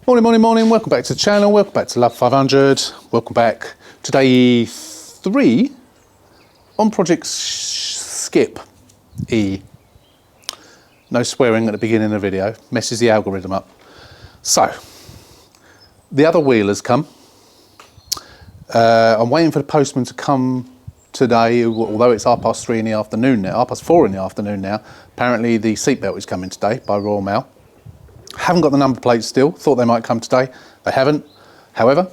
Morning, welcome back to the channel, welcome back to Love 500, welcome back to day 3 on Project Skip E. No swearing at the beginning of the video, messes the algorithm up. So, the other wheel has come. I'm waiting for the postman to come today, although it's 3:30 in the afternoon now, 4:30 in the afternoon now. Apparently the seatbelt is coming today by Royal Mail. Haven't got the number plates still, thought they might come today, they haven't. However,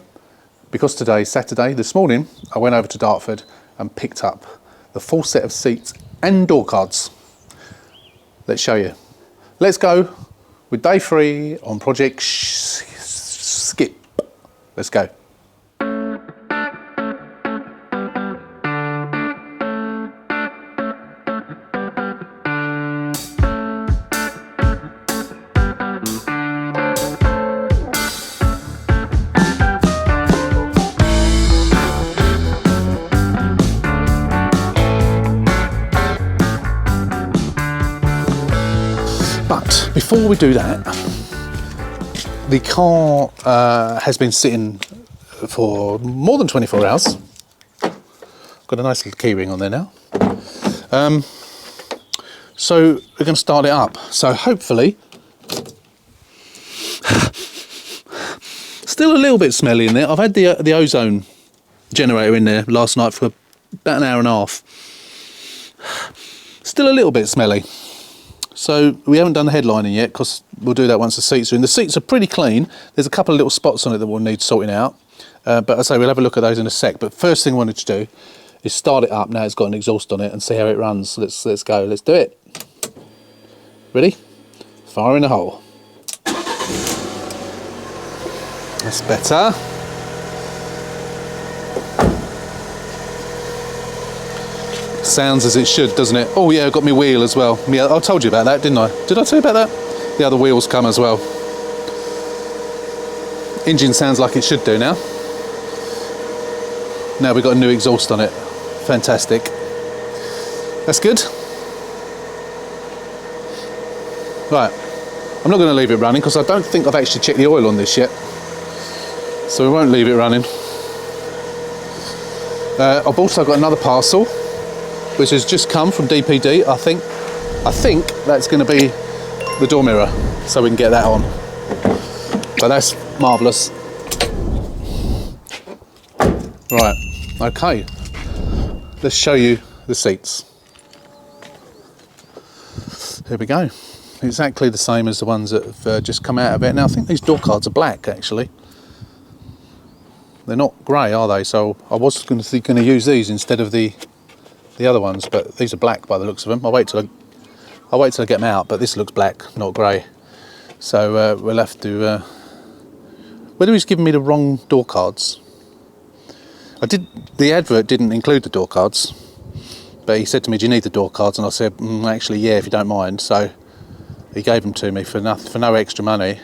because today's Saturday, this morning I went over to Dartford and picked up the full set of seats and door cards. Let's show you. Let's go with day 3 on Project Skip. Let's go. But before we do that, the car has been sitting for more than 24 hours. Got a nice little key ring on there now. So we're going to start it up. So hopefully, still a little bit smelly in there. I've had the ozone generator in there last night for about an hour and a half. Still a little bit smelly. So we haven't done the headlining yet because we'll do that once the seats are in. The seats are pretty clean. There's a couple of little spots on it that will need sorting out. But I say we'll have a look at those in a sec. But first thing I wanted to do is start it up now it's got an exhaust on it and see how it runs. Let's go. Let's do it. Ready? Fire in the hole. That's better. Sounds as it should, doesn't it? Oh yeah, I've got my wheel as well. Yeah, I told you about that, didn't I? Did I tell you about that? The other wheels come as well. Engine sounds like it should do now. Now we've got a new exhaust on it. Fantastic. That's good. Right, I'm not going to leave it running because I don't think I've actually checked the oil on this yet. So we won't leave it running. I've also got another parcel which has just come from DPD. I think that's going to be the door mirror, so we can get that on. So that's marvellous. Right, okay. Let's show you the seats. Here we go. Exactly the same as the ones that have just come out of it. Now I think these door cards are black actually. They're not grey, are they? So I was going to use these instead of the other ones, but these are black by the looks of them. I'll wait till I get them out, but this looks black, not grey. So we'll have to. Whether he's given me the wrong door cards. The advert didn't include the door cards, but he said to me, "Do you need the door cards?" And I said, "Actually, yeah, if you don't mind." So he gave them to me for no extra money.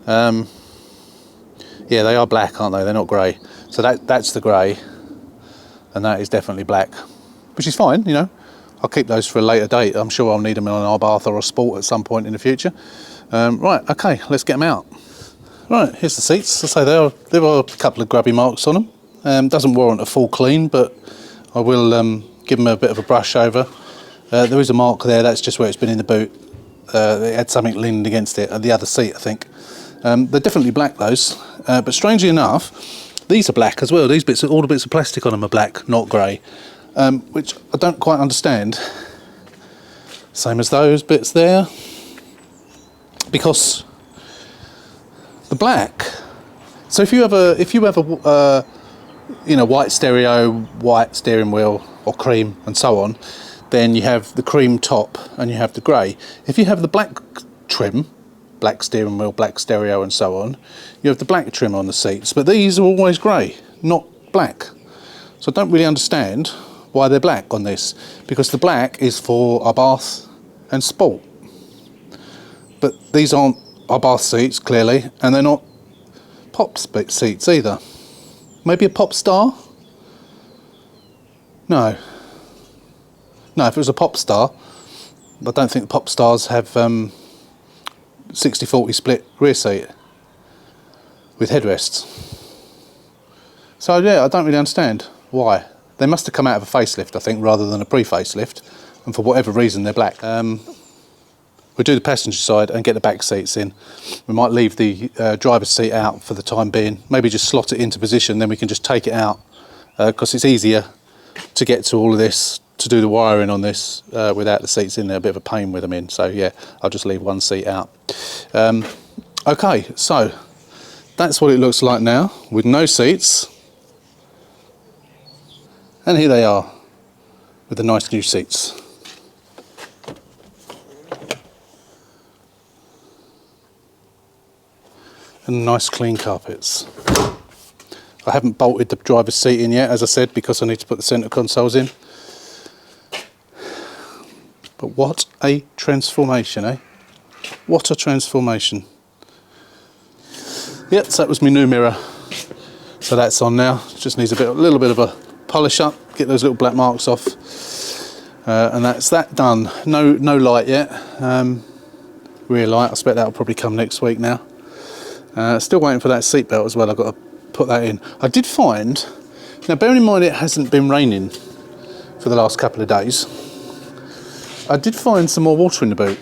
Yeah, they are black, aren't they? They're not grey. So that's the grey, and that is definitely black. Which is fine, you know. I'll keep those for a later date. I'm sure I'll need them in an Abarth or a Sport at some point in the future. Right, okay, let's get them out. Right, here's the seats. As I say, there are a couple of grubby marks on them. Doesn't warrant a full clean, but I will give them a bit of a brush over. There is a mark there, that's just where it's been in the boot. It had something leaning against it, the other seat, I think. They're definitely black, those. But strangely enough, these are black as well. These bits, all the bits of plastic on them are black, not grey. Which I don't quite understand. Same as those bits there, because the black. So if you have a white stereo, white steering wheel, or cream, and so on, then you have the cream top and you have the grey. If you have the black trim, black steering wheel, black stereo, and so on, you have the black trim on the seats. But these are always grey, not black. So I don't really understand why they're black on this, because the black is for Abarth and Sport, but these aren't Abarth seats clearly, and they're not Pop seats either. Maybe a Pop Star? No, if it was a Pop Star, I don't think Pop Stars have 60-40 split rear seat. with headrests. So yeah, I don't really understand why. They must have come out of a facelift, I think, rather than a pre-facelift, and for whatever reason they're black. We'll do the passenger side and get the back seats in. We might leave the driver's seat out for the time being, maybe just slot it into position, then we can just take it out, because it's easier to get to all of this, to do the wiring on this without the seats in there. A bit of a pain with them in, so yeah, I'll just leave one seat out. Okay, so that's what it looks like now with no seats, and here they are with the nice new seats. And nice clean carpets. I haven't bolted the driver's seat in yet, as I said, because I need to put the centre consoles in. But what a transformation, eh? What a transformation. Yep, so that was my new mirror. So that's on now. Just needs a little bit of a polish up, get those little black marks off. And that's that done. No light yet. Rear light, I expect that'll probably come next week now. Still waiting for that seatbelt as well. I've got to put that in. I did find, now bearing in mind it hasn't been raining for the last couple of days, I did find some more water in the boot.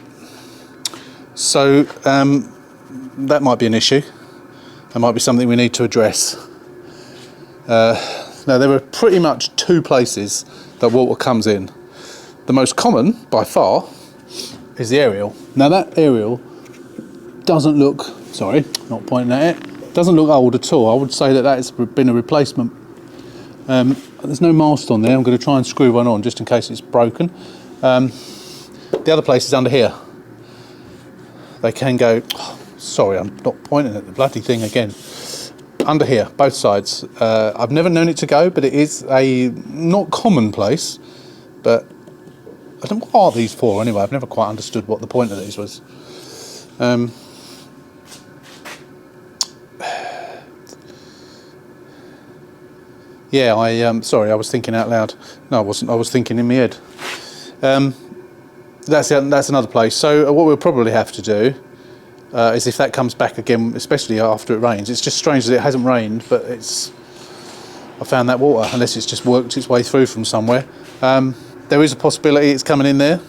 So that might be an issue. That might be something we need to address. Now there are pretty much two places that water comes in. The most common, by far, is the aerial. Now that aerial doesn't look, sorry, not pointing at it, doesn't look old at all. I would say that has been a replacement. There's no mast on there. I'm going to try and screw one on just in case it's broken. The other place is under here. They can go, oh, sorry, I'm not pointing at the bloody thing again. Under here, both sides. I've never known it to go, but it is a not common place. But I don't know, what are these for anyway? I've never quite understood what the point of these was. Yeah, sorry, I was thinking out loud. No, I wasn't. I was thinking in my head. That's another place. So what we'll probably have to do is, if that comes back again, especially after it rains. It's just strange that it hasn't rained, but I found that water, unless it's just worked its way through from somewhere. There is a possibility it's coming in there.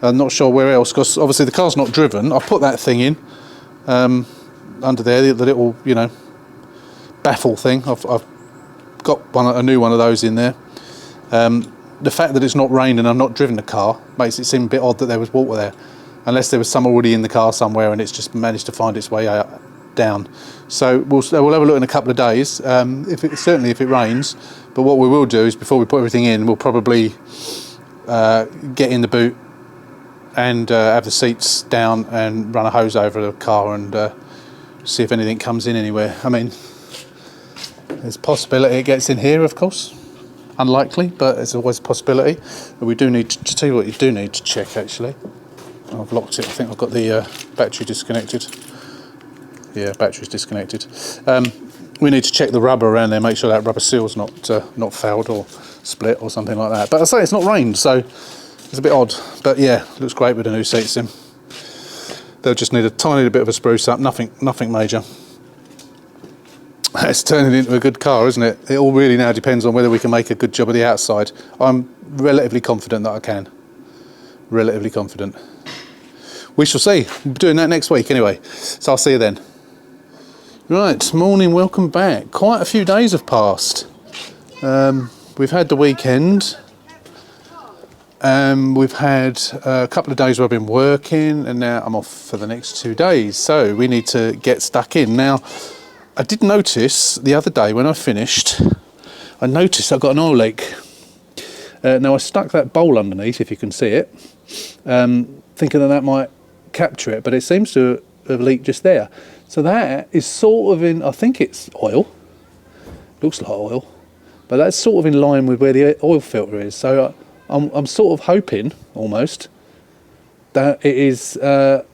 I'm not sure where else, because obviously the car's not driven. I put that thing in under there, the little, baffle thing. I've got a new one of those in there. The fact that it's not rained and I've not driven the car makes it seem a bit odd that there was water there, unless there was some already in the car somewhere and it's just managed to find its way down. So we'll have a look in a couple of days, certainly if it rains. But what we will do is, before we put everything in, we'll probably get in the boot and have the seats down and run a hose over the car and see if anything comes in anywhere. I mean, there's a possibility it gets in here, of course. Unlikely, but there's always a possibility. But we do need to tell you what you do need to check, actually. I've locked it. I think I've got the battery disconnected. Yeah, battery's disconnected. We need to check the rubber around there, make sure that rubber seal's not fouled or split or something like that. But I say it's not rained, so it's a bit odd. But yeah, looks great with the new seats in. They'll just need a tiny bit of a spruce up, nothing major. It's turning into a good car, isn't it? It all really now depends on whether we can make a good job of the outside. I'm relatively confident that I can. Relatively confident. We shall see. We'll be doing that next week anyway. So I'll see you then. Right, morning, welcome back. Quite a few days have passed. We've had the weekend. We've had a couple of days where I've been working, and now I'm off for the next 2 days. So we need to get stuck in. Now, I did notice the other day when I finished, I noticed I got an oil leak. Now I stuck that bowl underneath, if you can see it, thinking that might capture it, but it seems to have leaked just there. So that is sort of in, I think it's oil, looks like oil, but that's sort of in line with where the oil filter is. So I'm sort of hoping, almost, that it is the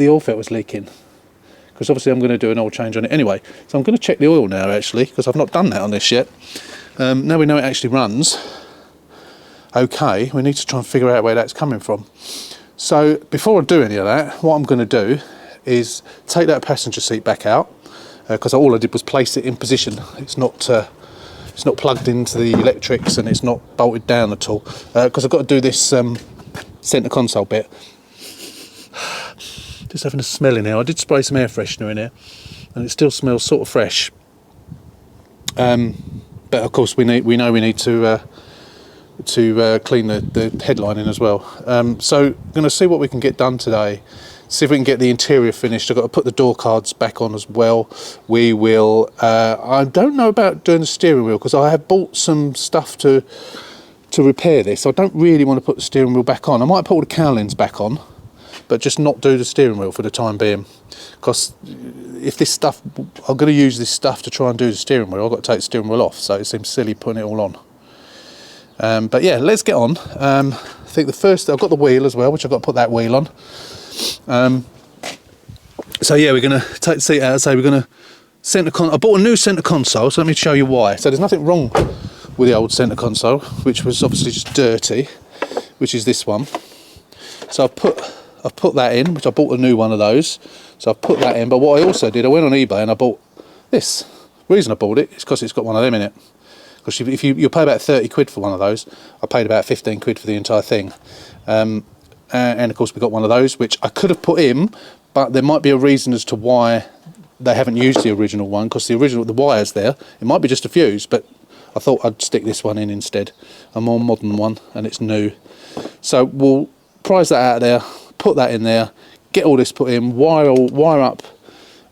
oil filter's leaking. Because obviously I'm going to do an oil change on it anyway. So I'm going to check the oil now, actually, because I've not done that on this yet. Now we know it actually runs. Okay, we need to try and figure out where that's coming from. So before I do any of that, what I'm going to do is take that passenger seat back out. because all I did was place it in position. It's not plugged into the electrics, and it's not bolted down at all, because I've got to do this centre console bit. Just having a smell in here. I did spray some air freshener in here, and it still smells sort of fresh. But of course we need to clean the headline in as well. So I'm going to see what we can get done today. See if we can get the interior finished. I've got to put the door cards back on as well. We will. I don't know about doing the steering wheel, because I have bought some stuff to repair this. I don't really want to put the steering wheel back on. I might put all the cowlings back on, but just not do the steering wheel for the time being. Because if this stuff, I'm going to use this stuff to try and do the steering wheel, I've got to take the steering wheel off. So it seems silly putting it all on. But yeah, let's get on. I think the first, I've got the wheel as well, which I've got to put that wheel on. So yeah, we're going to take the seat out. So we're going to I bought a new centre console, so let me show you why. So there's nothing wrong with the old centre console, which was obviously just dirty, which is this one. So I've put that in, which I bought a new one of those. So I've put that in. But what I also did, I went on eBay and I bought this. The reason I bought it is because it's got one of them in it. Because if you'll pay about 30 quid for one of those, I paid about 15 quid for the entire thing. And of course we got one of those, which I could have put in, but there might be a reason as to why they haven't used the original one, because the wire's there. It might be just a fuse, but I thought I'd stick this one in instead. A more modern one, and it's new. So we'll prize that out of there, put that in there, get all this put in, wire up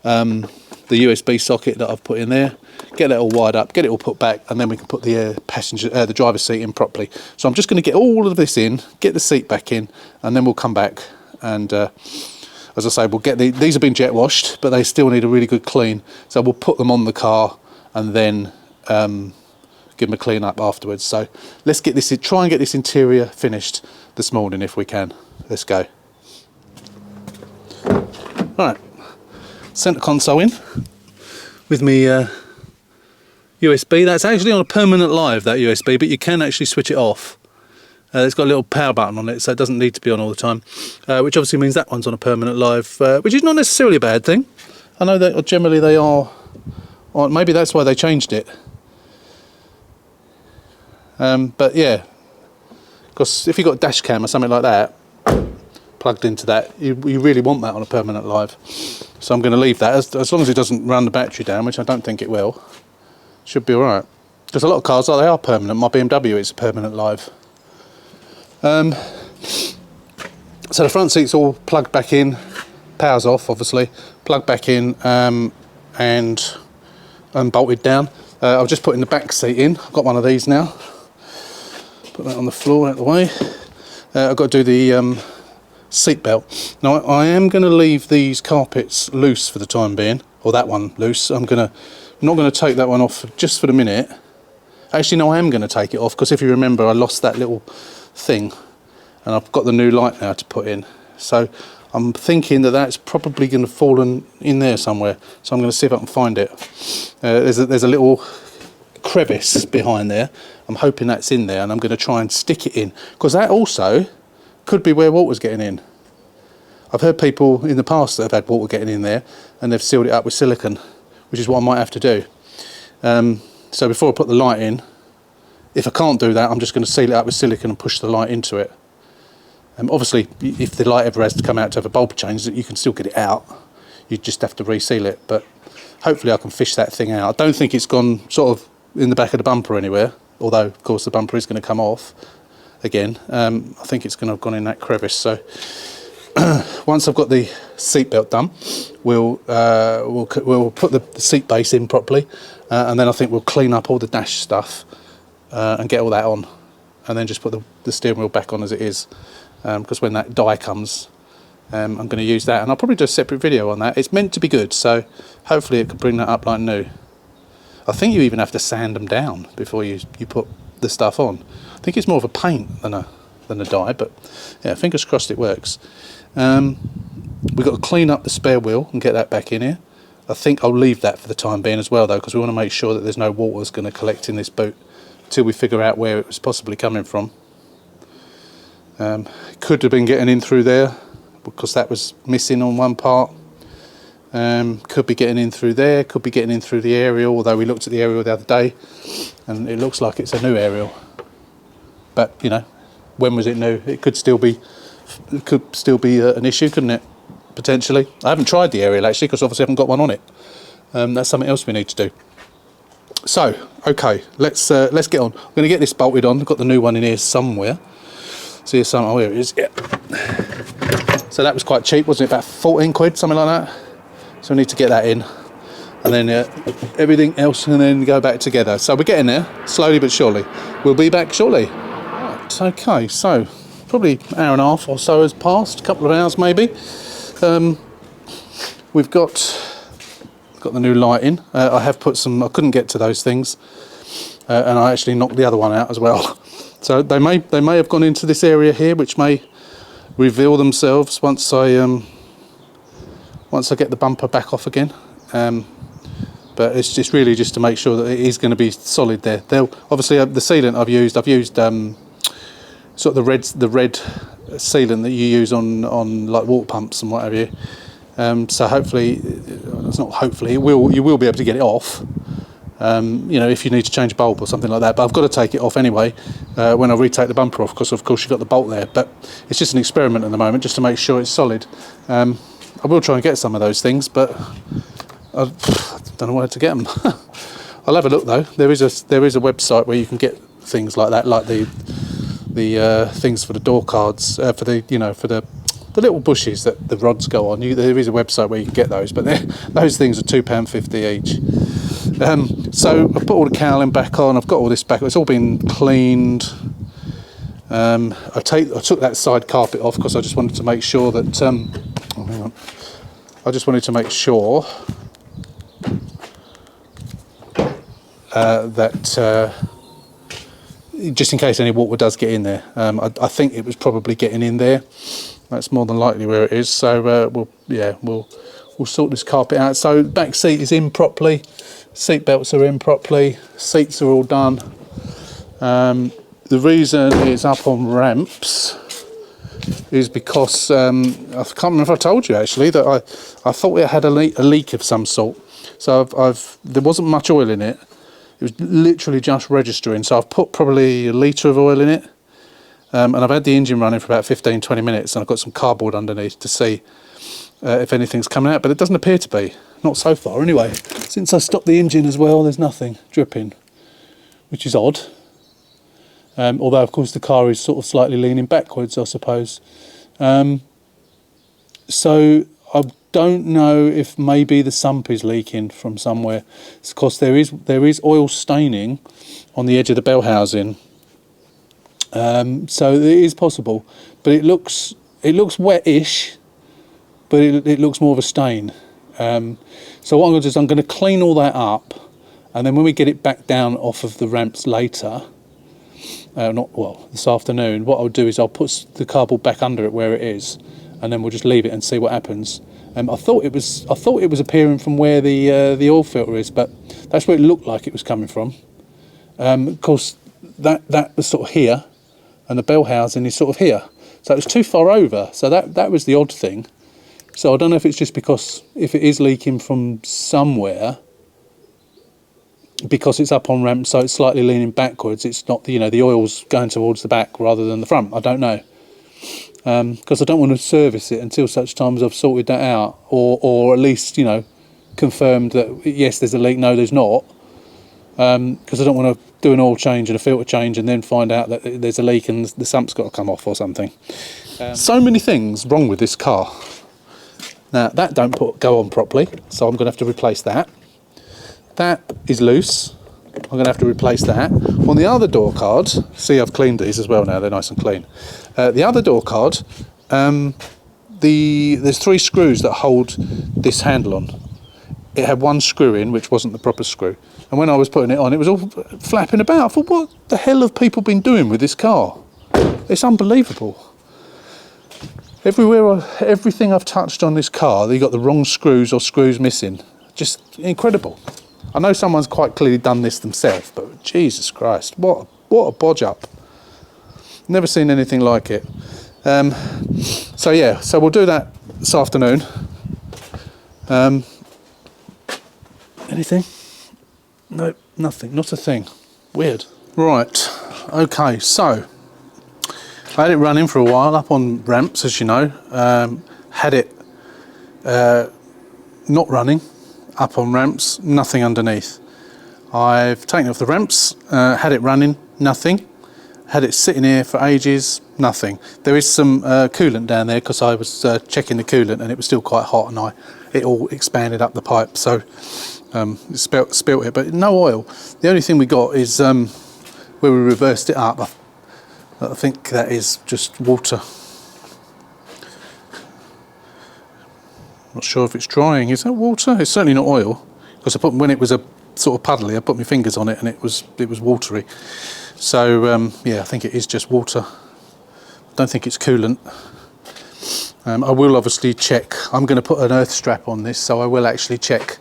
the USB socket that I've put in there, get that all wired up, get it all put back, and then we can put the the driver's seat in properly. So I'm just going to get all of this in, get the seat back in, and then we'll come back and as I say, we'll get these have been jet washed, but they still need a really good clean. So we'll put them on the car and then give them a clean up afterwards. So let's get this, try and get this interior finished this morning if we can. Let's go. Right, centre console in with me USB. That's actually on a permanent live, that USB, but you can actually switch it off. It's got a little power button on it, so it doesn't need to be on all the time, which obviously means that one's on a permanent live, which is not necessarily a bad thing. I know that generally they are, or maybe that's why they changed it. But yeah, because if you've got a dash cam or something like that plugged into that, you really want that on a permanent live. So I'm going to leave that, as long as it doesn't run the battery down, which I don't think it will. Should be alright. Because a lot of cars, they are permanent. My BMW is a permanent live. So the front seat's all plugged back in, power's off obviously, plugged back in and bolted down. I've just put in the back seat in. I've got one of these now. Put that on the floor out the way. I've got to do the seat belt. Now I am going to leave these carpets loose for the time being, or that one loose. I'm not going to take that one off just for the minute. Actually no, I am going to take it off, because if you remember I lost that little thing and I've got the new light now to put in, so I'm thinking that that's probably going to fall in there somewhere, so I'm going to see if I can find it. There's a little crevice behind there. I'm hoping that's in there, and I'm going to try and stick it in, because that also could be where water's getting in. I've heard people in the past that have had water getting in there and they've sealed it up with silicone, which is what I might have to do. So before I put the light in, if I can't do that, I'm just going to seal it up with silicone and push the light into it. Obviously, if the light ever has to come out to have a bulb change, you can still get it out. You just have to reseal it. But hopefully I can fish that thing out. I don't think it's gone sort of in the back of the bumper anywhere, although of course the bumper is going to come off again. I think it's going to have gone in that crevice. So once I've got the seat belt done, we'll put the seat base in properly, and then I think we'll clean up all the dash stuff and get all that on, and then just put the steering wheel back on as it is, because when that die comes, I'm going to use that, and I'll probably do a separate video on that. It's meant to be good, so hopefully it can bring that up like new. I think you even have to sand them down before you put the stuff on. I think it's more of a paint than a dye, but yeah, fingers crossed it works. We've got to clean up the spare wheel and get that back in here. I think I'll leave that for the time being as well, though, because we want to make sure that there's no water that's going to collect in this boot until we figure out where it was possibly coming from. Could have been getting in through there, because that was missing on one part. Could be getting in through there, could be getting in through the aerial, although we looked at the aerial the other day and it looks like it's a new aerial. But, you know, when was it new? It could still be an issue, couldn't it? Potentially. I haven't tried the aerial actually, because obviously I haven't got one on it. That's something else we need to do. So, okay, let's get on. I'm going to get this bolted on. I've got the new one in here somewhere. See, oh, here it is. Yeah. So that was quite cheap, wasn't it? About 14 quid, something like that. So we need to get that in, and then everything else, and then go back together. So we're getting there, slowly but surely. We'll be back shortly. Right, okay, so probably an hour and a half or so has passed, a couple of hours maybe. We've got the new lighting. I have put some, I couldn't get to those things, and I actually knocked the other one out as well. So they may have gone into this area here, which may reveal themselves once I get the bumper back off again. But it's just really just to make sure that it is going to be solid there. They'll obviously the sealant I've used sort of the red sealant that you use on like water pumps and what have you. So hopefully, it's not hopefully, you will be able to get it off. You know, if you need to change a bulb or something like that. But I've got to take it off anyway when I retake the bumper off, because of course you've got the bolt there. But it's just an experiment at the moment, just to make sure it's solid. I will try and get some of those things, but I don't know where to get them. I'll have a look though. There is a website where you can get things like that, like the things for the door cards, for the little bushes that the rods go on. There is a website where you can get those, but those things are £2.50 each. So I've put all the cowling back on. I've got all this back. It's all been cleaned. I took that side carpet off because I just wanted to make sure that. Hang on. I just wanted to make sure that just in case any water does get in there. I think it was probably getting in there. That's more than likely where it is. So we'll sort this carpet out. So back seat is in properly. Seat belts are in properly. Seats are all done. The reason it's up on ramps is because I can't remember if I told you actually that I thought it had a leak of some sort. So there wasn't much oil in it. It was literally just registering. So I've put probably a litre of oil in it. And I've had the engine running for about 15-20 minutes, and I've got some cardboard underneath to see if anything's coming out, but it doesn't appear to be. Not so far anyway. Since I stopped the engine as well, there's nothing dripping, which is odd. Although, of course, the car is sort of slightly leaning backwards, I suppose. So I don't know if maybe the sump is leaking from somewhere. It's because there is oil staining on the edge of the bell housing. So it is possible, but it looks wet-ish, but it looks more of a stain. So what I'm going to do is I'm going to clean all that up, and then when we get it back down off of the ramps later, this afternoon, what I'll do is I'll put the cardboard back under it where it is, and then we'll just leave it and see what happens. I thought it was appearing from where the oil filter is, but that's where it looked like it was coming from. Of course, that was sort of here, and the bell housing is sort of here, so it was too far over. So that was the odd thing. So I don't know if it's just because if it is leaking from somewhere, because it's up on ramp, so it's slightly leaning backwards. It's not the oil's going towards the back rather than the front. I don't know, because I don't want to service it until such time as I've sorted that out, or at least confirmed that yes, there's a leak. No, there's not. Because I don't want to do an oil change and a filter change and then find out that there's a leak and the sump's got to come off or something. So many things wrong with this car. Now that don't go on properly, so I'm going to have to replace that. That is loose. I'm going to have to replace that. On the other door card, see, I've cleaned these as well now. They're nice and clean. The other door card, there's 3 screws that hold this handle on. It had 1 screw in, which wasn't the proper screw. And when I was putting it on, it was all flapping about. I thought, what the hell have people been doing with this car? It's unbelievable. Everything I've touched on this car, they got the wrong screws or screws missing. Just incredible. I know someone's quite clearly done this themselves, but Jesus Christ, what a bodge up. Never seen anything like it. So we'll do that this afternoon. Anything? No, nothing, not a thing. Weird. Right, okay, so I had it running for a while up on ramps, as you know. Had it not running up on ramps, nothing underneath. I've taken it off the ramps, had it running, nothing. Had it sitting here for ages, nothing. There is some coolant down there because I was checking the coolant and it was still quite hot, and it all expanded up the pipe, so it spilt it, but no oil. The only thing we got is where we reversed it up. I think that is just water. Not sure if it's drying. Is that water? It's certainly not oil, because when it was a sort of puddly, I put my fingers on it and it was watery. So yeah, I think it is just water. I don't think it's coolant. I will obviously check. I'm going to put an earth strap on this, so I will actually check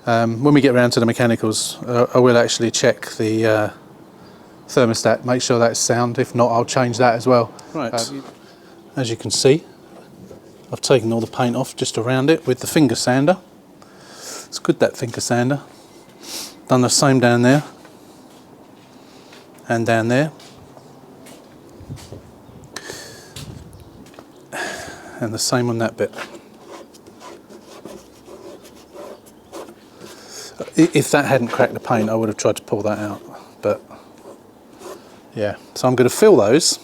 when we get around to the mechanicals. I will actually check the thermostat, make sure that's sound. If not, I'll change that as well. Right, as you can see, I've taken all the paint off just around it with the finger sander. It's good, that finger sander. Done the same down there and down there, and the same on that bit. If that hadn't cracked the paint, I would have tried to pull that out, but yeah. So I'm going to fill those,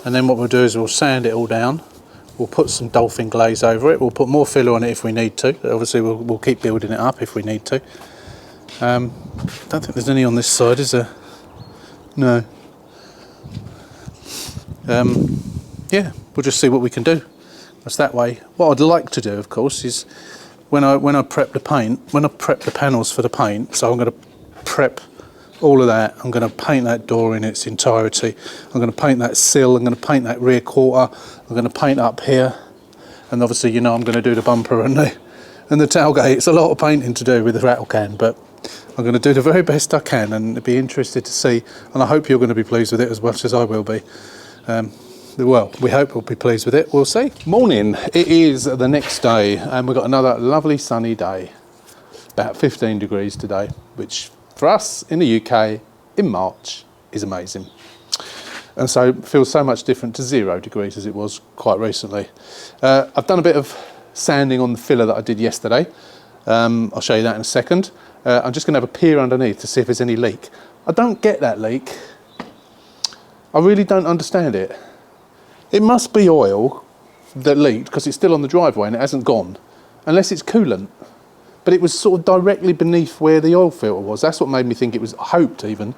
and then what we'll do is we'll sand it all down. We'll put some dolphin glaze over it. We'll put more filler on it if we need to. Obviously we'll keep building it up if we need to. Don't think there's any on this side, is there? No. Yeah, we'll just see what we can do. That's that way. What I'd like to do, of course, is when I prep the paint, when I prep the panels for the paint, so I'm going to prep all of that. I'm going to paint that door in its entirety. I'm going to paint that sill. I'm going to paint that rear quarter. I'm going to paint up here, and obviously, you know, I'm going to do the bumper and the tailgate. It's a lot of painting to do with the rattle can, but I'm going to do the very best I can, and be interested to see. And I hope you're going to be pleased with it as much as I will be. Well, we hope we'll be pleased with it. We'll see. Morning. It is the next day, and we've got another lovely sunny day. About 15 degrees today, which for us in the UK in March is amazing. And so it feels so much different to 0 degrees as it was quite recently. I've done a bit of sanding on the filler that I did yesterday. I'll show you that in a second. I'm just going to have a peer underneath to see if there's any leak. I don't get that leak. I really don't understand it. It must be oil that leaked because it's still on the driveway and it hasn't gone, unless it's coolant. But it was sort of directly beneath where the oil filter was. That's what made me think it was, I hoped even,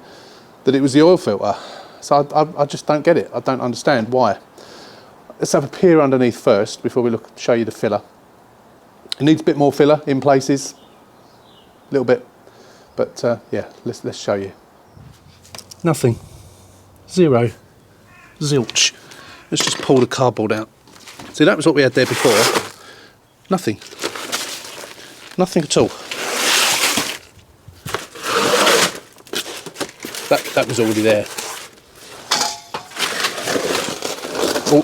that it was the oil filter. So I just don't get it. I don't understand why. Let's have a peer underneath first before we show you the filler. It needs a bit more filler in places, a little bit. But yeah, let's show you. Nothing. 0. Zilch. Let's just pull the cardboard out. See, that was what we had there before. Nothing. Nothing at all. That was already there.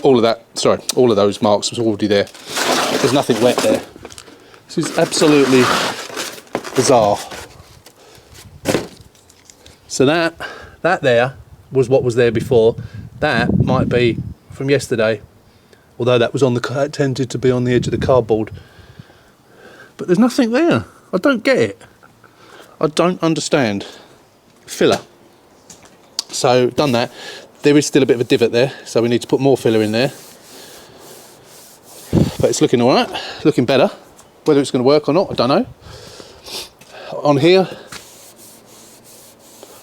All of that, sorry, all of those marks was already there. There's nothing wet there. This is absolutely bizarre. So that there was what was there before. That might be from yesterday, although that was it tended to be on the edge of the cardboard. But there's nothing there. I don't get it. I don't understand. Filler. So done that. There is still a bit of a divot there, so we need to put more filler in there. But it's looking all right, looking better. Whether it's going to work or not, I don't know. On here,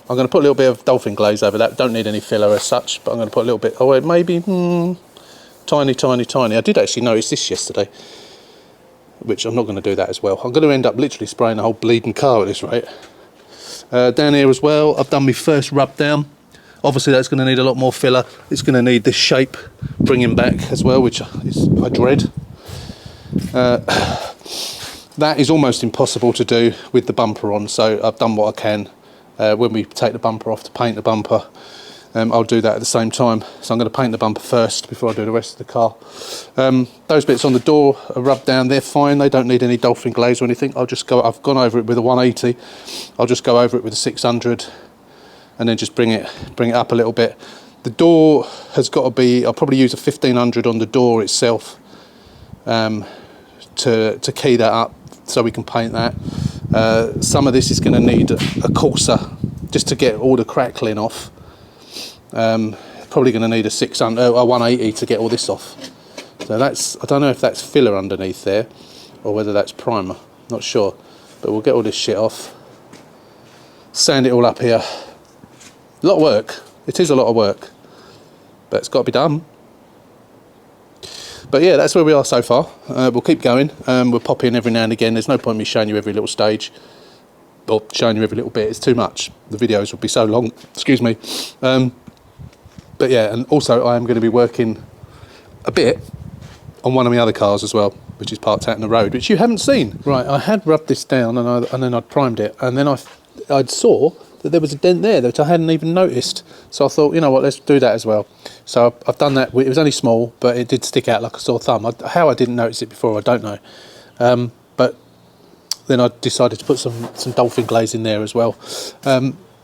I'm going to put a little bit of dolphin glaze over that. Don't need any filler as such, but I'm going to put a little bit. Oh, it may be tiny, tiny, tiny. I did actually notice this yesterday, which I'm not going to do that as well. I'm going to end up literally spraying the whole bleeding car at this rate. Down here as well, I've done my first rub down. Obviously that's going to need a lot more filler. It's going to need this shape bringing back as well, which I dread. That is almost impossible to do with the bumper on, so I've done what I can when we take the bumper off to paint the bumper. I'll do that at the same time. So I'm going to paint the bumper first before I do the rest of the car. Those bits on the door are rubbed down, they're fine, they don't need any dolphin glaze or anything. I've gone over it with a 180, I'll just go over it with a 600 and then just bring it up a little bit. The door has got to be, I'll probably use a 1500 on the door itself to key that up so we can paint that. Some of this is going to need a coarser just to get all the crackling off. Probably going to need a 180 to get all this off. So I don't know if that's filler underneath there or whether that's primer, not sure, but we'll get all this shit off, sand it all up here. A lot of work, it is a lot of work, but it's got to be done. But yeah, that's where we are so far. We'll keep going. We'll pop in every now and again. There's no point in me showing you every little stage or showing you every little bit. It's too much. The videos will be so long. Excuse me. But yeah, and also I am going to be working a bit on one of my other cars as well, which is parked out in the road, which you haven't seen. Right, I had rubbed this down and then I'd primed it, and then I saw that there was a dent there that I hadn't even noticed. So I thought, you know what, let's do that as well. So I've done that. It was only small, but it did stick out like a sore thumb. How I didn't notice it before, I don't know. But then I decided to put some dolphin glaze in there as well.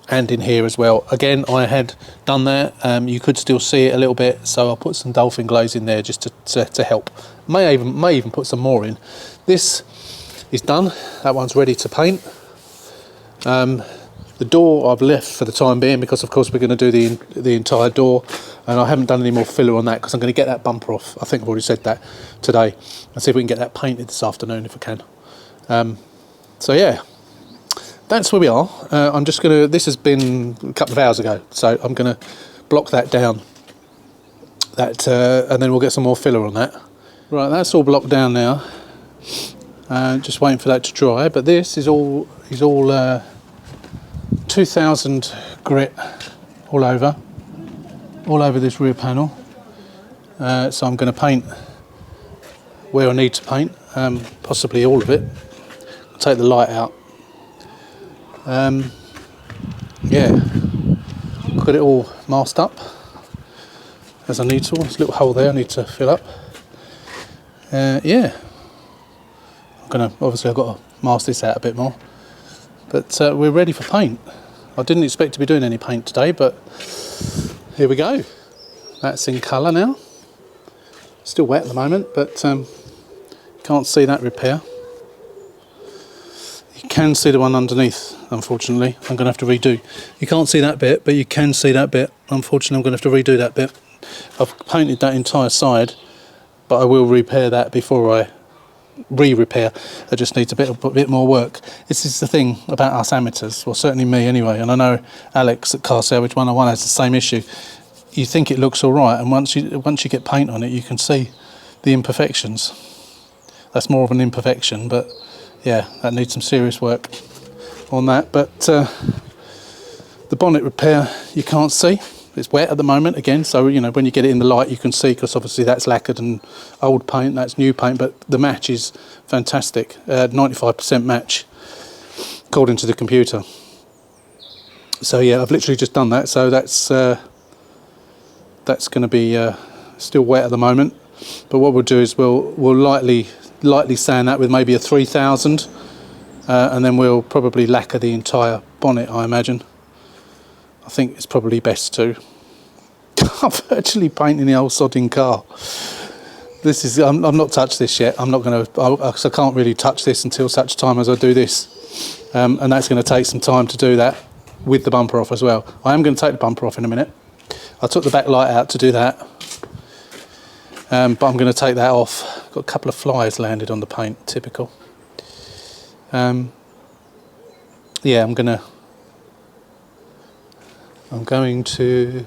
And in here as well. Again, I had done that. You could still see it a little bit, so I'll put some dolphin glaze in there just to help. May even put some more in. This is done. That one's ready to paint. The door I've left for the time being because, of course, we're going to do the entire door, and I haven't done any more filler on that because I'm going to get that bumper off. I think I've already said that today, and see if we can get that painted this afternoon if I can. So yeah. That's where we are. I'm just going to, this has been a couple of hours ago, so I'm going to block that down, and then we'll get some more filler on that. Right, that's all blocked down now. Just waiting for that to dry, but this is all 2000 grit all over this rear panel. So I'm going to paint where I need to paint, possibly all of it. I'll take the light out. Yeah, got it all masked up as I need to. There's a little hole there I need to fill up. Yeah, obviously I've got to mask this out a bit more, but we're ready for paint. I didn't expect to be doing any paint today, but here we go. That's in colour now. Still wet at the moment, but can't see that repair. You can see the one underneath, unfortunately. I'm going to have to redo. You can't see that bit, but you can see that bit. Unfortunately, I'm going to have to redo that bit. I've painted that entire side, but I will repair that before I re-repair. It just needs a bit more work. This is the thing about us amateurs, well, certainly me anyway, and I know Alex at Car Salvage 101 has the same issue. You think it looks all right, and once you get paint on it, you can see the imperfections. That's more of an imperfection, but yeah, that needs some serious work on that. But the bonnet repair you can't see. It's wet at the moment again, so you know when you get it in the light you can see, because obviously that's lacquered and old paint, that's new paint, but the match is fantastic. 95% match according to the computer. So yeah, I've literally just done that, so that's going to be still wet at the moment. But what we'll do is we'll lightly sand that with maybe a 3000, and then we'll probably lacquer the entire bonnet, I imagine. I think it's probably best to. I'm virtually painting the old sodding car. This is, I'm not touched this yet. I'm not going to, I can't really touch this until such time as I do this. And that's going to take some time to do that with the bumper off as well. I am going to take the bumper off in a minute. I took the back light out to do that. But I'm going to take that off. Got a couple of flies landed on the paint, typical. Yeah, I'm going to,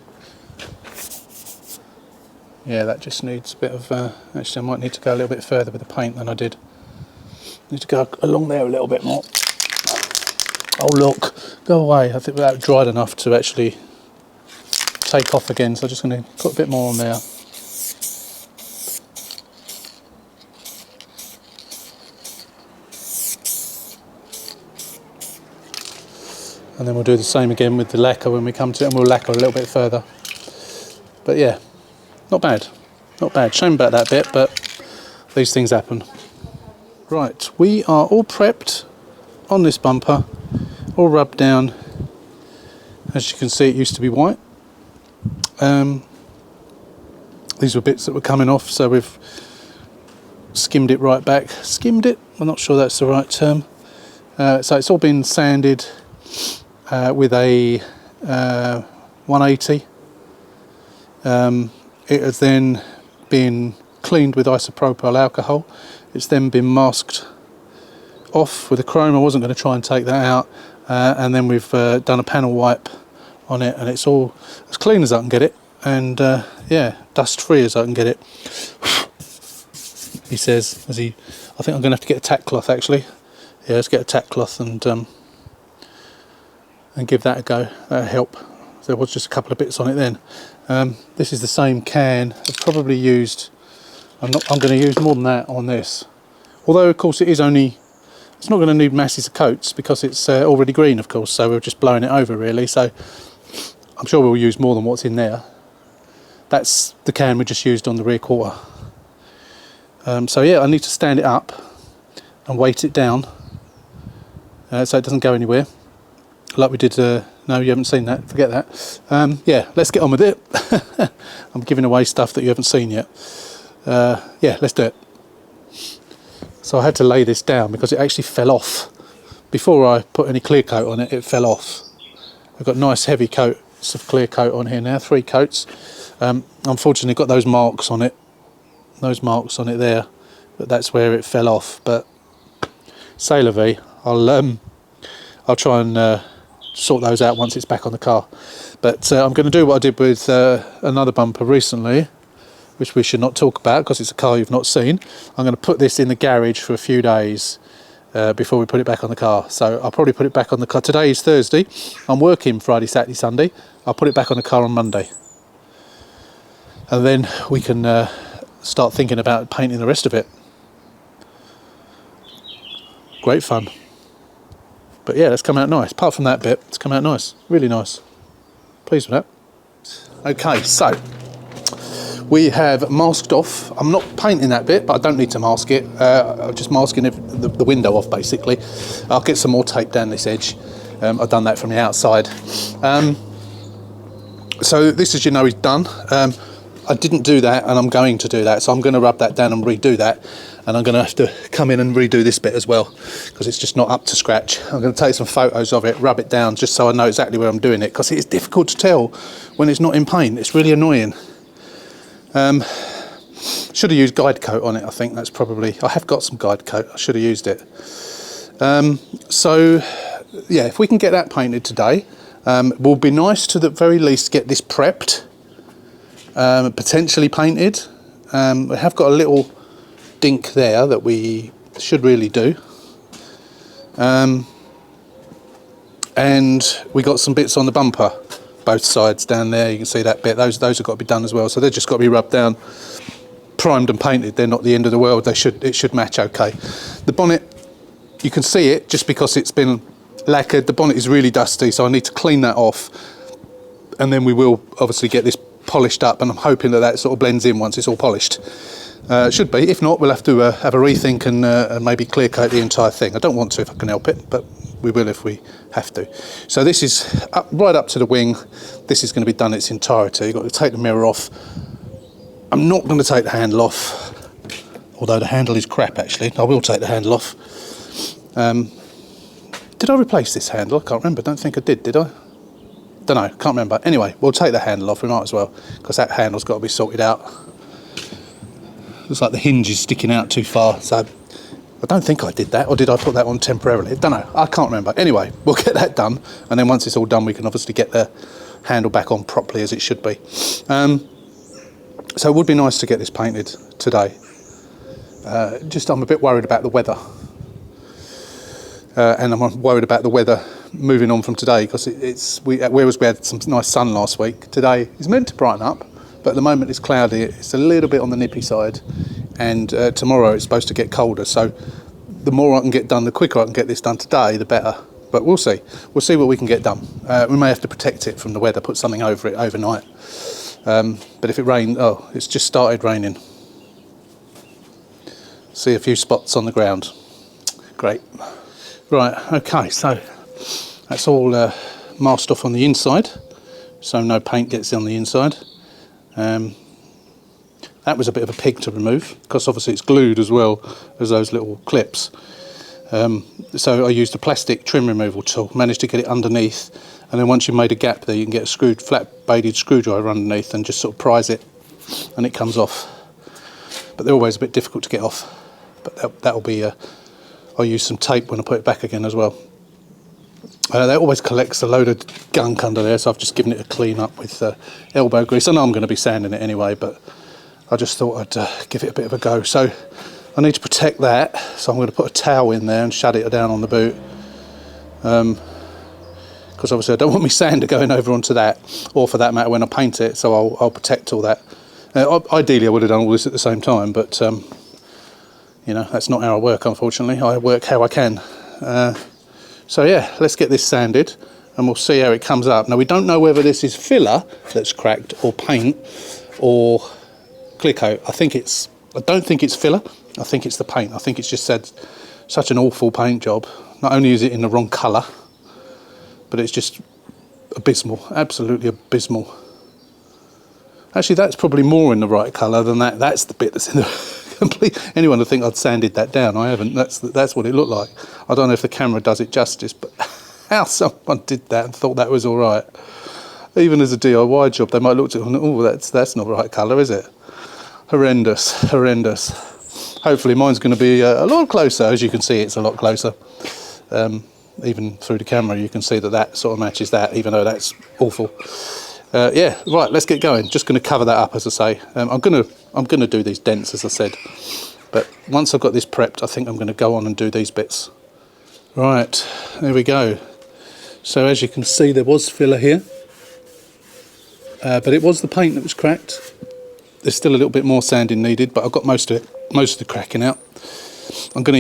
yeah, that just needs a bit of, actually I might need to go a little bit further with the paint than I did. Need to go along there a little bit more. Oh look, go away. I think that dried enough to actually take off again, so I'm just going to put a bit more on there. And then we'll do the same again with the lacquer when we come to it, and we'll lacquer a little bit further. But yeah, not bad, not bad. Shame about that bit, but these things happen. Right, we are all prepped on this bumper, all rubbed down. As you can see, it used to be white. These were bits that were coming off, so we've skimmed it right back. Skimmed it? I'm not sure that's the right term. So it's all been sanded with a 180. It has then been cleaned with isopropyl alcohol. It's then been masked off with a chrome. I wasn't going to try and take that out. And then we've done a panel wipe on it, and it's all as clean as I can get it, and yeah, dust free as I can get it. He says, I think I'm going to have to get a tack cloth actually. Yeah, let's get a tack cloth and give that a go. That'll help. There was just a couple of bits on it then. This is the same can. I've probably used, I'm going to use more than that on this. Although of course it's not going to need masses of coats because it's already green, of course, so we're just blowing it over really. So I'm sure we'll use more than what's in there. That's the can we just used on the rear quarter. So yeah, I need to stand it up and weight it down so it doesn't go anywhere. Like we did, no, you haven't seen that, forget that. Yeah, let's get on with it. I'm giving away stuff that you haven't seen yet. Yeah, let's do it. So I had to lay this down because it actually fell off. Before I put any clear coat on it, it fell off. I've got nice heavy coats of clear coat on here now, 3 coats. Unfortunately got those marks on it. Those marks on it there, but that's where it fell off. But c'est la vie. I'll try and sort those out once it's back on the car. But I'm going to do what I did with another bumper recently, which we should not talk about because it's a car you've not seen. I'm going to put this in the garage for a few days before we put it back on the car. So I'll probably put it back on the car. Today is Thursday. I'm working Friday, Saturday, Sunday. I'll put it back on the car on Monday. And then we can start thinking about painting the rest of it. Great fun. But yeah, it's come out nice. Apart from that bit, it's come out nice. Really nice. Pleased with that. Okay, so we have masked off. I'm not painting that bit, but I don't need to mask it. I'm just masking the window off, basically. I'll get some more tape down this edge. I've done that from the outside. So this, as you know, is done. I didn't do that, and I'm going to do that. So I'm going to rub that down and redo that. And I'm going to have to come in and redo this bit as well, because it's just not up to scratch. I'm going to take some photos of it, rub it down, just so I know exactly where I'm doing it, because it is difficult to tell when it's not in paint. It's really annoying. Should have used guide coat on it, I think. That's probably... I have got some guide coat. I should have used it. So, yeah, if we can get that painted today, it will be nice to the very least get this prepped, potentially painted. We have got a little dink there that we should really do. And we got some bits on the bumper, both sides down there. You can see that bit. Those have got to be done as well. So they've just got to be rubbed down, primed and painted. They're not the end of the world. It should match okay. The bonnet, you can see it just because it's been lacquered. The bonnet is really dusty, so I need to clean that off, and then we will obviously get this polished up, and I'm hoping that sort of blends in once it's all polished. Should be. If not, we'll have to have a rethink and maybe clear coat the entire thing. I don't want to if I can help it, but we will if we have to. So this is right up to the wing. This is going to be done in its entirety. You've got to take the mirror off. I'm not going to take the handle off, although the handle is crap actually. I will take the handle off. Did I replace this handle? I can't remember. Don't think I did I? Don't know, can't remember. Anyway, we'll take the handle off, we might as well, because that handle's got to be sorted out. Looks like the hinge is sticking out too far, so I don't think I did that, or did I put that on temporarily? Don't know, I can't remember. Anyway, we'll get that done, and then once it's all done, we can obviously get the handle back on properly as it should be. So it would be nice to get this painted today. Just I'm a bit worried about the weather. And I'm worried about the weather moving on from today, because whereas we had some nice sun last week, today is meant to brighten up, but at the moment it's cloudy. It's a little bit on the nippy side, and tomorrow it's supposed to get colder. So the more I can get done, the quicker I can get this done today, the better. But we'll see. We'll see what we can get done. We may have to protect it from the weather, put something over it overnight. But if it rained, oh, it's just started raining. See a few spots on the ground. Great. Right, okay, so that's all masked off on the inside, so no paint gets on the inside. That was a bit of a pig to remove, because obviously it's glued as well as those little clips. So I used a plastic trim removal tool, managed to get it underneath, and then once you've made a gap there, you can get a flat-bladed screwdriver underneath and just sort of prise it, and it comes off. But they're always a bit difficult to get off. But that'll be, I'll use some tape when I put it back again as well. That always collects a load of gunk under there, so I've just given it a clean up with elbow grease. I know I'm going to be sanding it anyway, but I just thought I'd give it a bit of a go. So I need to protect that, so I'm going to put a towel in there and shut it down on the boot. Because obviously I don't want my sander going over onto that, or for that matter when I paint it, so I'll protect all that. Ideally I would have done all this at the same time, but you know, that's not how I work, unfortunately. I work how I can. So yeah, let's get this sanded and we'll see how it comes up. Now we don't know whether this is filler that's cracked or paint or clear coat. I don't think it's filler, I think it's the paint. I think it's just said such an awful paint job. Not only is it in the wrong colour, but it's just abysmal, absolutely abysmal. Actually, that's probably more in the right colour than that. That's the bit that's in the complete. Anyone would think I'd sanded that down. I haven't. That's what it looked like. I don't know if the camera does it justice, but how someone did that and thought that was all right. Even as a DIY job, they might look at it and oh, that's not the right colour, is it? Horrendous, horrendous. Hopefully mine's going to be a lot closer. As you can see, it's a lot closer. Even through the camera, you can see that sort of matches that, even though that's awful. Yeah, right, let's get going. Just going to cover that up, as I say. I'm gonna do these dents, as I said. But once I've got this prepped, I think I'm going to go on and do these bits. Right, there we go. So as you can see, there was filler here. But it was the paint that was cracked. There's still a little bit more sanding needed, but I've got most of the cracking out. I think I'm going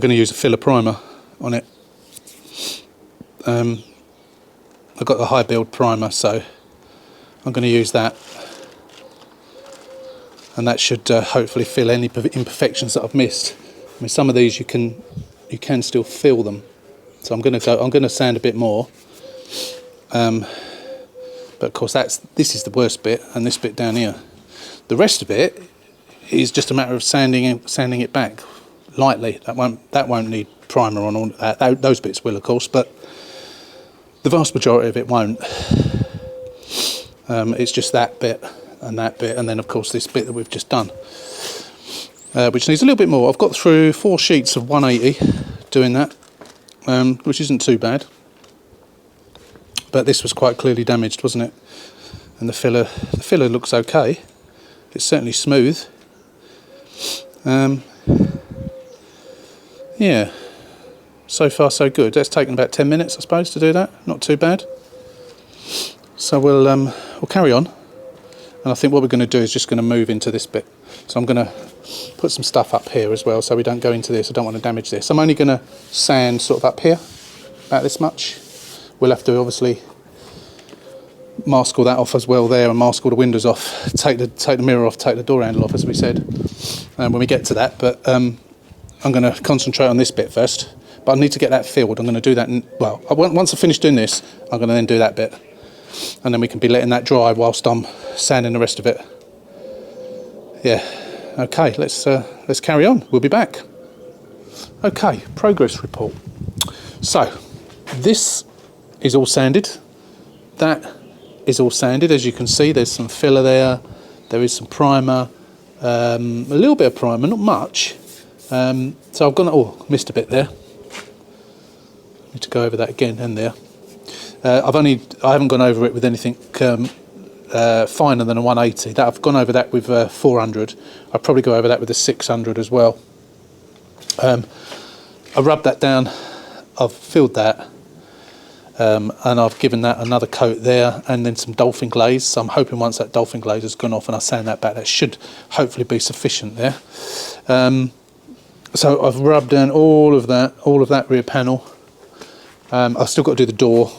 to use a filler primer on it. I've got the high build primer, so I'm going to use that, and that should hopefully fill any imperfections that I've missed. I mean, some of these you can still feel them, so I'm going to sand a bit more. But of course this is the worst bit, and this bit down here. The rest of it is just a matter of sanding it back lightly. That won't need primer on all that. Those bits will, of course, but the vast majority of it won't. It's just that bit, and then of course this bit that we've just done, which needs a little bit more. I've got through 4 sheets of 180 doing that, which isn't too bad. But this was quite clearly damaged, wasn't it? And the filler looks okay. It's certainly smooth. Yeah. So far so good. That's taken about 10 minutes, I suppose, to do that. Not too bad. So we'll carry on. And I think what we're going to do is just going to move into this bit. So I'm going to put some stuff up here as well, so we don't go into this. I don't want to damage this. I'm only going to sand sort of up here, about this much. We'll have to obviously mask all that off as well there, and mask all the windows off. Take the mirror off, take the door handle off, as we said, when we get to that. But I'm going to concentrate on this bit first. But I need to get that filled. I'm going to do that. Once I finish doing this, I'm going to then do that bit, and then we can be letting that dry whilst I'm sanding the rest of it. Yeah. Okay. Let's carry on. We'll be back. Okay. Progress report. So this is all sanded. That is all sanded. As you can see, there's some filler there. There is some primer. A little bit of primer, not much. So I've gone. Oh, missed a bit there. Need to go over that again and there. I haven't gone over it with anything finer than a 180. That I've gone over that with 400. I'll probably go over that with a 600 as well. I rubbed that down. I've filled that, and I've given that another coat there, and then some dolphin glaze. So I'm hoping once that dolphin glaze has gone off and I sand that back, that should hopefully be sufficient there. So I've rubbed down all of that rear panel. I've still got to do the door,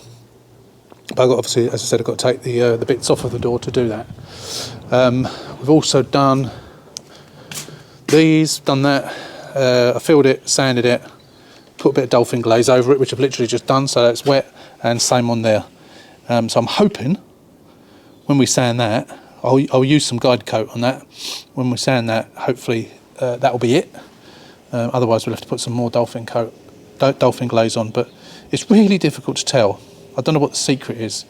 But obviously, as I said, I've got to take the bits off of the door to do that. We've also done these, done that. I filled it, sanded it, put a bit of dolphin glaze over it, which I've literally just done, so that's wet, and same on there. So I'm hoping when we sand that, I'll use some guide coat on that. When we sand that, hopefully that'll be it. Otherwise, we'll have to put some more dolphin glaze on. But it's really difficult to tell. I don't know what the secret is,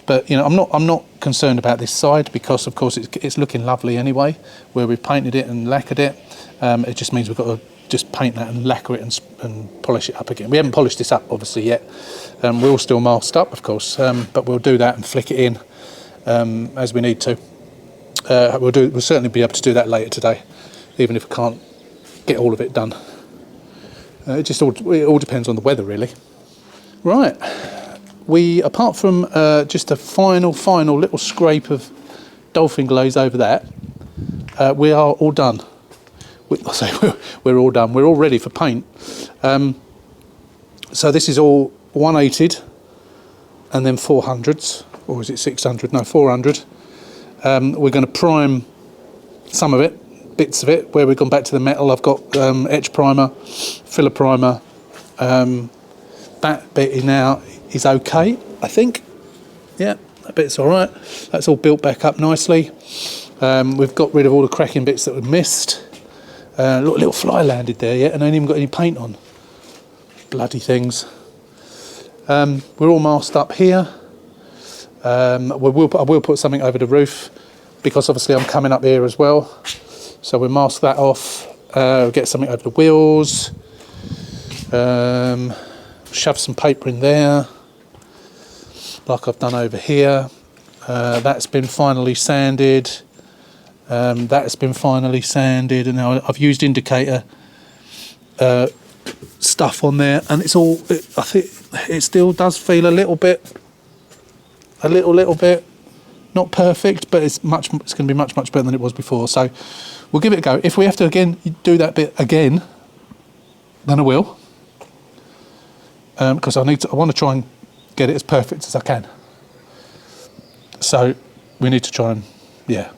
but I'm not concerned about this side because, of course, it's looking lovely anyway. Where we've painted it and lacquered it, it just means we've got to just paint that and lacquer it and polish it up again. We haven't polished this up obviously yet. We're all still masked up, of course, but we'll do that and flick it in as we need to. We'll certainly be able to do that later today, even if we can't get all of it done. It all depends on the weather, really. Right. Apart from just a final little scrape of dolphin glaze over that, we are all done. We're all done. We're all ready for paint. So this is all 180'd and then 400s, or is it 600? No, 400. We're going to prime some of it, bits of it, where we've gone back to the metal. I've got etch primer, filler primer. That bit is okay, I think. Yeah, that bit's all right. That's all built back up nicely. We've got rid of all the cracking bits that we've missed. Little fly landed there yet, and I ain't even got any paint on. Bloody things. We're all masked up here. I will put something over the roof because obviously I'm coming up here as well. So we'll mask that off. Get something over the wheels. Shove some paper in there, like I've done over here. That's been finally sanded. That's been finally sanded, and now I've used indicator stuff on there, and I think it still does feel a little bit, not perfect, but it's going to be much better than it was before. So we'll give it a go. If we have to again do that bit again, then I will. Because I want to try and get it as perfect as I can. So we need to try and, yeah.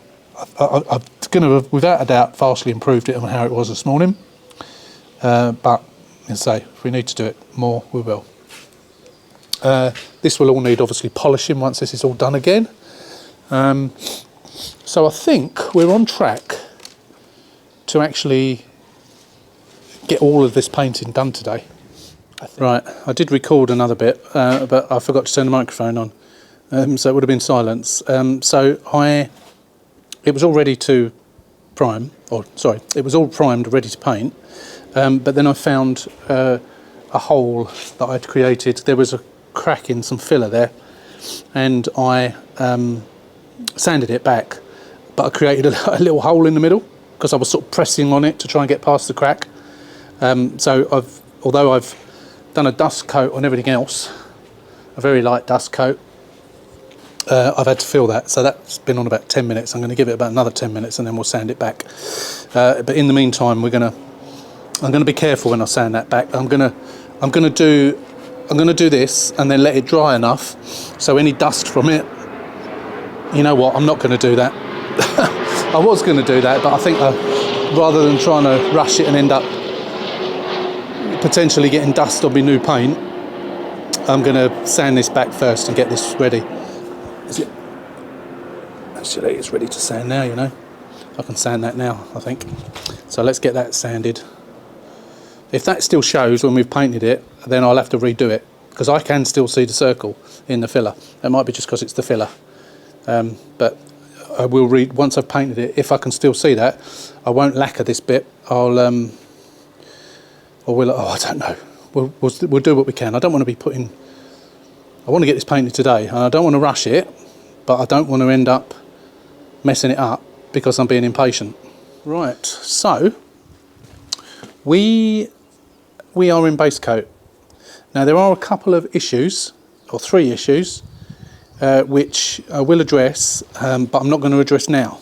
I'm going to have, without a doubt, vastly improved it on how it was this morning. But, as I say, if we need to do it more, we will. This will all need, obviously, polishing once this is all done again. So I think we're on track to actually get all of this painting done today. Right, I did record another bit, but I forgot to turn the microphone on, so it would have been silence. It was all ready to prime, it was all primed, ready to paint, but then I found a hole that I'd created. There was a crack in some filler there, and I sanded it back, but I created a little hole in the middle because I was sort of pressing on it to try and get past the crack. So although I've done a dust coat on everything else, a very light dust coat, I've had to fill that, so that's been on about 10 minutes. I'm going to give it about another 10 minutes and then we'll sand it back. But in the meantime, I'm going to be careful when I sand that back. I'm going to do this and then let it dry enough so any dust from it, you know what, I'm not going to do that. I was going to do that, but I think rather than trying to rush it and end up potentially getting dust on my new paint, I'm going to sand this back first and get this ready. Actually, it's ready to sand now, you know. I can sand that now, I think. So let's get that sanded. If that still shows when we've painted it, then I'll have to redo it because I can still see the circle in the filler. It might be just because it's the filler. But I will read once I've painted it. If I can still see that, I won't lacquer this bit. I don't know. We'll do what we can. I don't want to be putting. I want to get this painted today, and I don't want to rush it, but I don't want to end up messing it up because I'm being impatient. Right. So we are in base coat. Now there are a couple of issues, or 3 issues, which I will address, but I'm not going to address now.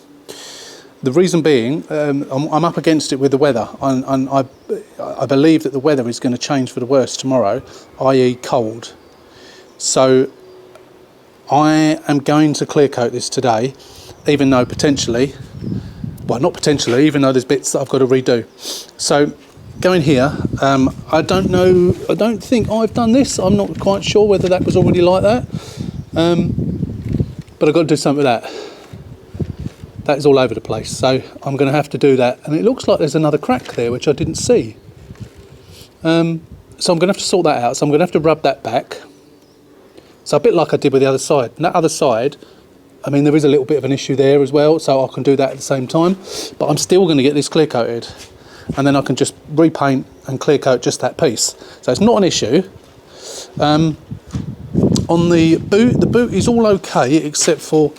The reason being, I'm up against it with the weather, and I believe that the weather is going to change for the worse tomorrow, i.e. cold. So I am going to clear coat this today, even though potentially, well, not potentially, even though there's bits that I've got to redo. So going here, I don't know, I don't think I've done this. I'm not quite sure whether that was already like that. But I've got to do something with that. That is all over the place. So I'm going to have to do that. And it looks like there's another crack there, which I didn't see. So I'm going to have to sort that out. So I'm going to have to rub that back. So a bit like I did with the other side. And that other side, I mean, there is a little bit of an issue there as well, so I can do that at the same time. But I'm still going to get this clear coated, and then I can just repaint and clear coat just that piece. So it's not an issue. On the boot is all okay except for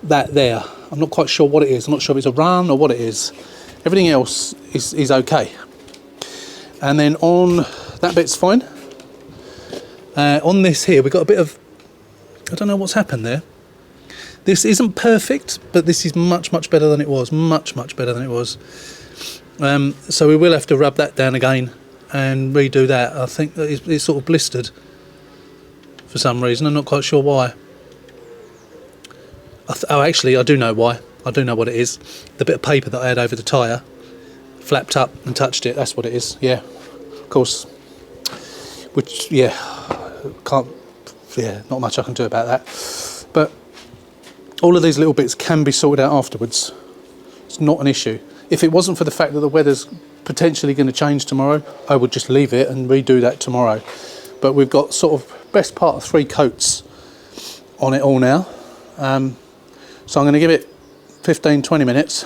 that there. I'm not quite sure what it is. I'm not sure if it's a run or what it is. Everything else is okay. And then on that bit's fine. On this here, we've got a bit of, I don't know what's happened there. This isn't perfect, but this is much better than it was. Much better than it was. So we will have to rub that down again and redo that. I think that it's sort of blistered for some reason. I'm not quite sure why. Actually, I do know why. I do know what it is. The bit of paper that I had over the tyre flapped up and touched it. That's what it is. Yeah, of course. Which, yeah, not much I can do about that. But all of these little bits can be sorted out afterwards. It's not an issue. If it wasn't for the fact that the weather's potentially going to change tomorrow, I would just leave it and redo that tomorrow. But we've got sort of best part of 3 coats on it all now. So I'm going to give it 15-20 minutes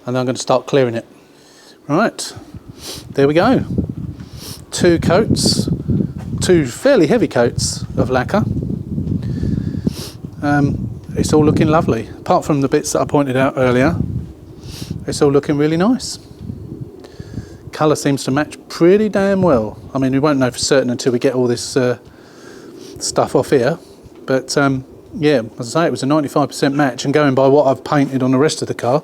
and then I'm going to start clearing it. Right, there we go. 2 coats, 2 fairly heavy coats of lacquer. It's all looking lovely. Apart from the bits that I pointed out earlier, it's all looking really nice. Colour seems to match pretty damn well. I mean, we won't know for certain until we get all this stuff off here. But yeah, as I say, it was a 95% match. And going by what I've painted on the rest of the car,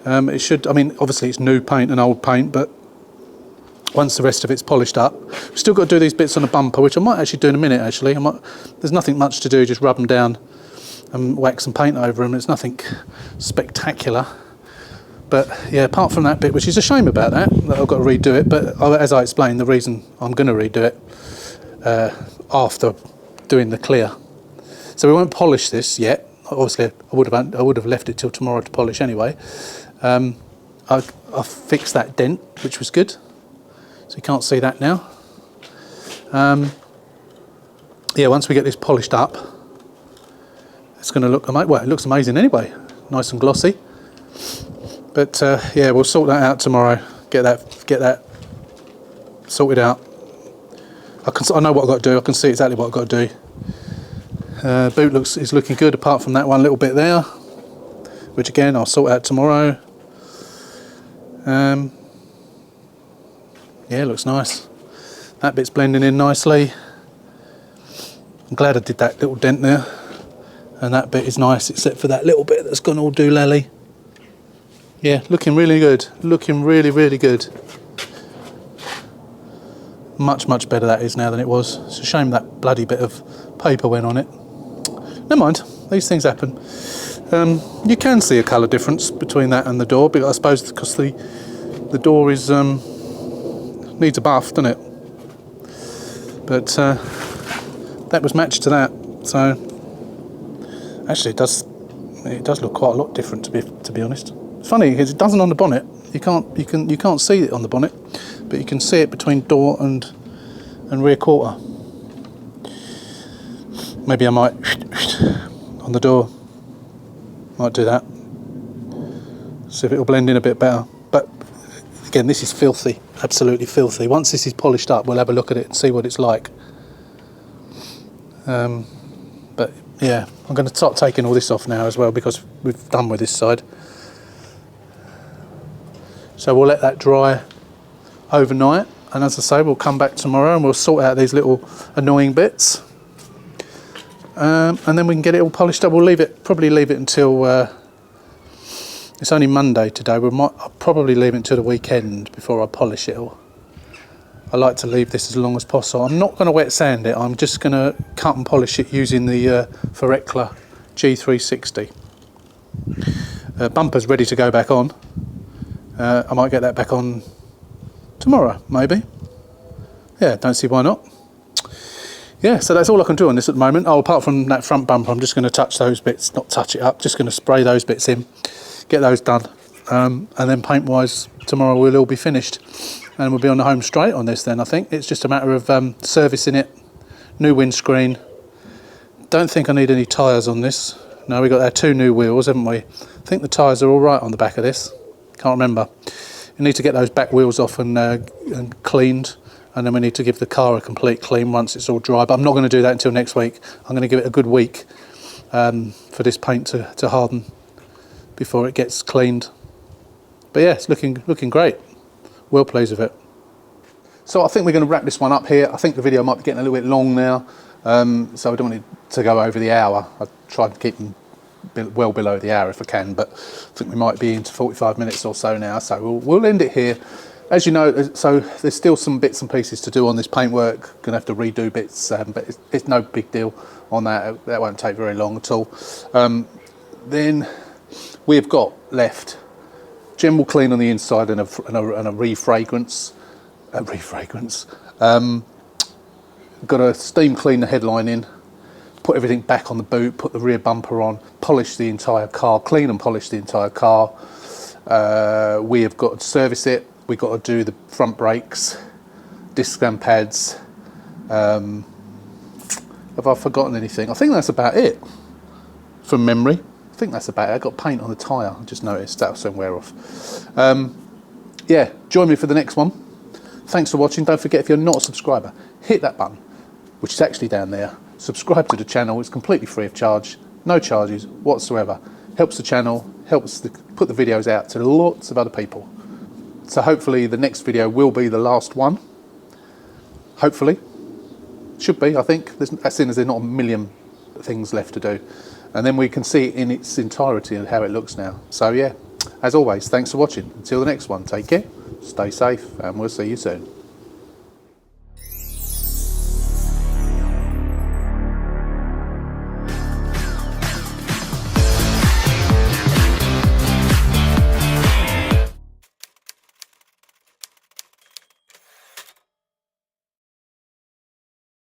it should, I mean, obviously it's new paint and old paint, but once the rest of it's polished up, we've still got to do these bits on the bumper, which I might actually do in a minute, actually. There's nothing much to do, just rub them down and wax some paint over them. It's nothing spectacular. But yeah, apart from that bit, which is a shame about that I've got to redo it, but as I explained, the reason I'm going to redo it after doing the clear. So we won't polish this yet. Obviously, I would have left it till tomorrow to polish anyway. I fixed that dent, which was good. So you can't see that now. Yeah, once we get this polished up, it's going to look, well, it looks amazing anyway. Nice and glossy. But yeah, we'll sort that out tomorrow. Get that sorted out. I know what I've got to do. I can see exactly what I've got to do. Boot is looking good, apart from that one little bit there, which again I'll sort out tomorrow. Yeah, looks nice. That bit's blending in nicely. I'm glad I did that little dent there, and that bit is nice, except for that little bit that's gone all doolally. Yeah, looking really good. Looking really good. Much better that is now than it was. It's a shame that bloody bit of paper went on it. Never mind, these things happen. You can see a colour difference between that and the door, but I suppose because the door is needs a buff, doesn't it? But that was matched to that, so actually it does look quite a lot different, to be honest. It's funny because it doesn't on the bonnet. You can't see it on the bonnet, but you can see it between door and rear quarter. Maybe I might on the door. Might do that. See if it'll blend in a bit better. But again, this is filthy, absolutely filthy. Once this is polished up, we'll have a look at it and see what it's like. But yeah, I'm going to start taking all this off now as well, because we've done with this side. So we'll let that dry overnight, and as I say, we'll come back tomorrow and we'll sort out these little annoying bits, and then we can get it all polished up. We'll probably leave it until it's only Monday today. I'll probably leave it until the weekend before I polish it all. I like to leave this as long as possible. I'm not going to wet sand it, I'm just going to cut and polish it using the Forecla G360. Bumper's ready to go back on. I might get that back on tomorrow, maybe. Yeah, don't see why not. Yeah, so that's all I can do on this at the moment. Oh, apart from that front bumper, I'm just going to touch those bits, not touch it up, just going to spray those bits in, get those done. And then paint-wise, tomorrow we'll all be finished. And we'll be on the home straight on this then, I think. It's just a matter of servicing it, new windscreen. Don't think I need any tyres on this. No, we've got our 2 new wheels, haven't we? I think the tyres are all right on the back of this. Can't remember. You need to get those back wheels off and cleaned. And then we need to give the car a complete clean once it's all dry. But I'm not going to do that until next week. I'm going to give it a good week for this paint to harden before it gets cleaned. But yeah, it's looking great. Well pleased with it. So I think we're going to wrap this one up here. I think the video might be getting a little bit long now. So I don't want it to go over the hour. I try to keep them well below the hour if I can. But I think we might be into 45 minutes or so now. So we'll end it here. As you know, so there's still some bits and pieces to do on this paintwork. Gonna have to redo bits, but it's no big deal on that. That won't take very long at all. Then we've got left general clean on the inside and a refragrance. Got to steam clean the headline in, put everything back on the boot, put the rear bumper on, polish the entire car, clean and polish the entire car. We have got to service it. We've got to do the front brakes, disc and pads. Have I forgotten anything? I think that's about it from memory. I think that's about it. I got paint on the tyre, I just noticed. That'll soon wear off. Yeah, join me for the next one. Thanks for watching. Don't forget, if you're not a subscriber, hit that button, which is actually down there. Subscribe to the channel. It's completely free of charge. No charges whatsoever. Helps the channel, helps put the videos out to lots of other people. So hopefully the next video will be the last one. Hopefully. Should be, I think. As soon as there's not a million things left to do. And then we can see it in its entirety and how it looks now. So yeah, as always, thanks for watching. Until the next one, take care, stay safe, and we'll see you soon.